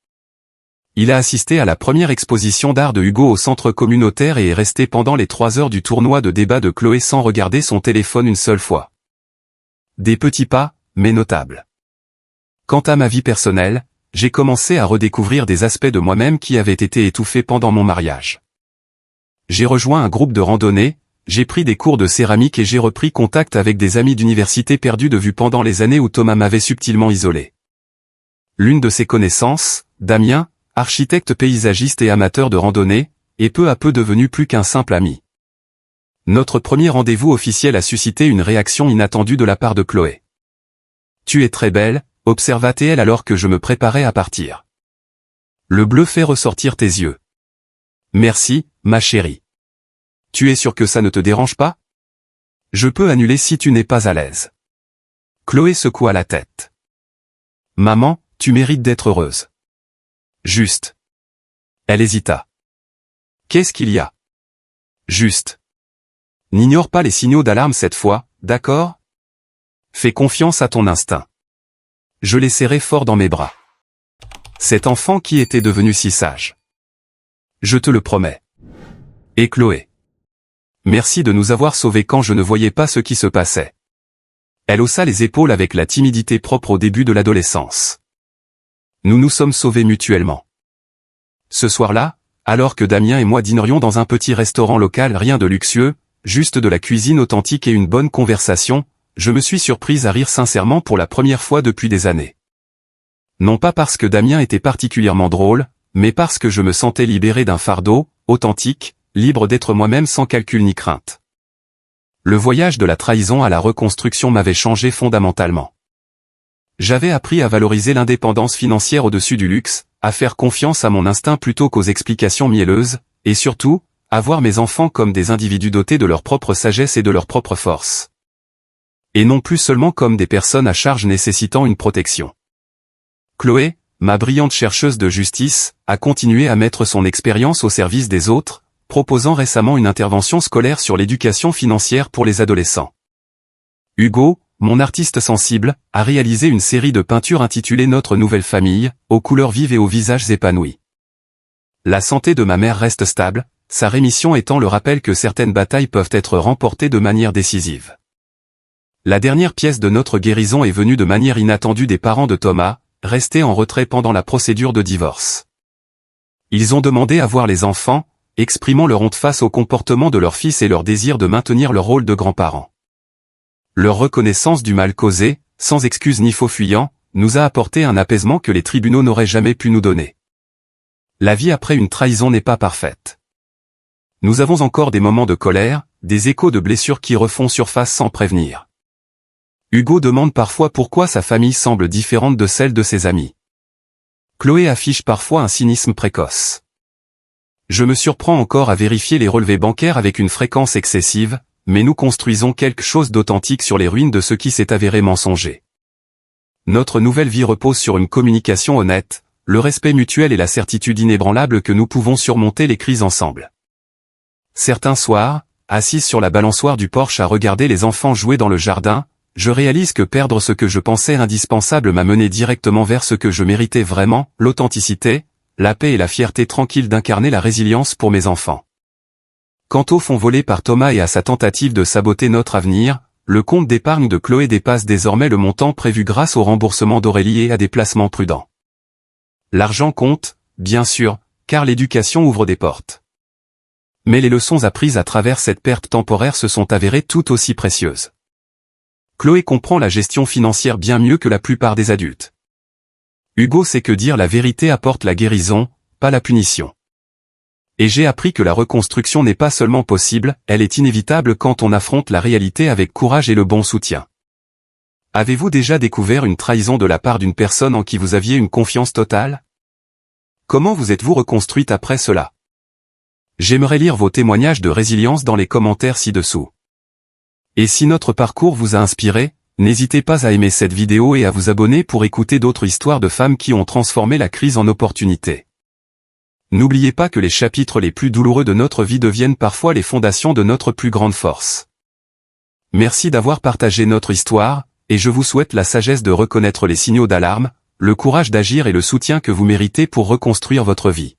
Il a assisté à la première exposition d'art de Hugo au centre communautaire et est resté pendant les 3 heures du tournoi de débat de Chloé sans regarder son téléphone une seule fois. Des petits pas, mais notables. Quant à ma vie personnelle, j'ai commencé à redécouvrir des aspects de moi-même qui avaient été étouffés pendant mon mariage. J'ai rejoint un groupe de randonnée, j'ai pris des cours de céramique et j'ai repris contact avec des amis d'université perdus de vue pendant les années où Thomas m'avait subtilement isolé. L'une de ses connaissances, Damien, architecte paysagiste et amateur de randonnée, est peu à peu devenu plus qu'un simple ami. Notre premier rendez-vous officiel a suscité une réaction inattendue de la part de Chloé. « Tu es très belle », observa-t-elle alors que je me préparais à partir. Le bleu fait ressortir tes yeux. Merci, ma chérie. Tu es sûr que ça ne te dérange pas? Je peux annuler si tu n'es pas à l'aise. Chloé secoua la tête. Maman, tu mérites d'être heureuse. Juste. Elle hésita. Qu'est-ce qu'il y a? Juste. N'ignore pas les signaux d'alarme cette fois, d'accord? Fais confiance à ton instinct. Je l'ai serré fort dans mes bras. Cet enfant qui était devenu si sage. Je te le promets. Et Chloé. Merci de nous avoir sauvés quand je ne voyais pas ce qui se passait. Elle haussa les épaules avec la timidité propre au début de l'adolescence. Nous nous sommes sauvés mutuellement. Ce soir-là, alors que Damien et moi dînerions dans un petit restaurant local, rien de luxueux, juste de la cuisine authentique et une bonne conversation, je me suis surprise à rire sincèrement pour la première fois depuis des années. Non pas parce que Damien était particulièrement drôle, mais parce que je me sentais libéré d'un fardeau, authentique, libre d'être moi-même sans calcul ni crainte. Le voyage de la trahison à la reconstruction m'avait changé fondamentalement. J'avais appris à valoriser l'indépendance financière au-dessus du luxe, à faire confiance à mon instinct plutôt qu'aux explications mielleuses, et surtout, à voir mes enfants comme des individus dotés de leur propre sagesse et de leur propre force. Et non plus seulement comme des personnes à charge nécessitant une protection. Chloé, ma brillante chercheuse de justice, a continué à mettre son expérience au service des autres, proposant récemment une intervention scolaire sur l'éducation financière pour les adolescents. Hugo, mon artiste sensible, a réalisé une série de peintures intitulée Notre nouvelle famille, aux couleurs vives et aux visages épanouis. La santé de ma mère reste stable, sa rémission étant le rappel que certaines batailles peuvent être remportées de manière décisive. La dernière pièce de notre guérison est venue de manière inattendue des parents de Thomas, restés en retrait pendant la procédure de divorce. Ils ont demandé à voir les enfants, exprimant leur honte face au comportement de leur fils et leur désir de maintenir leur rôle de grands-parents. Leur reconnaissance du mal causé, sans excuse ni faux fuyant, nous a apporté un apaisement que les tribunaux n'auraient jamais pu nous donner. La vie après une trahison n'est pas parfaite. Nous avons encore des moments de colère, des échos de blessures qui refont surface sans prévenir. Hugo demande parfois pourquoi sa famille semble différente de celle de ses amis. Chloé affiche parfois un cynisme précoce. Je me surprends encore à vérifier les relevés bancaires avec une fréquence excessive, mais nous construisons quelque chose d'authentique sur les ruines de ce qui s'est avéré mensonger. Notre nouvelle vie repose sur une communication honnête, le respect mutuel et la certitude inébranlable que nous pouvons surmonter les crises ensemble. Certains soirs, assise sur la balançoire du porche à regarder les enfants jouer dans le jardin, je réalise que perdre ce que je pensais indispensable m'a mené directement vers ce que je méritais vraiment, l'authenticité, la paix et la fierté tranquille d'incarner la résilience pour mes enfants. Quant au fonds volé par Thomas et à sa tentative de saboter notre avenir, le compte d'épargne de Chloé dépasse désormais le montant prévu grâce au remboursement d'Aurélie et à des placements prudents. L'argent compte, bien sûr, car l'éducation ouvre des portes. Mais les leçons apprises à travers cette perte temporaire se sont avérées tout aussi précieuses. Chloé comprend la gestion financière bien mieux que la plupart des adultes. Hugo sait que dire la vérité apporte la guérison, pas la punition. Et j'ai appris que la reconstruction n'est pas seulement possible, elle est inévitable quand on affronte la réalité avec courage et le bon soutien. Avez-vous déjà découvert une trahison de la part d'une personne en qui vous aviez une confiance totale? Comment vous êtes-vous reconstruite après cela? J'aimerais lire vos témoignages de résilience dans les commentaires ci-dessous. Et si notre parcours vous a inspiré, n'hésitez pas à aimer cette vidéo et à vous abonner pour écouter d'autres histoires de femmes qui ont transformé la crise en opportunité. N'oubliez pas que les chapitres les plus douloureux de notre vie deviennent parfois les fondations de notre plus grande force. Merci d'avoir partagé notre histoire, et je vous souhaite la sagesse de reconnaître les signaux d'alarme, le courage d'agir et le soutien que vous méritez pour reconstruire votre vie.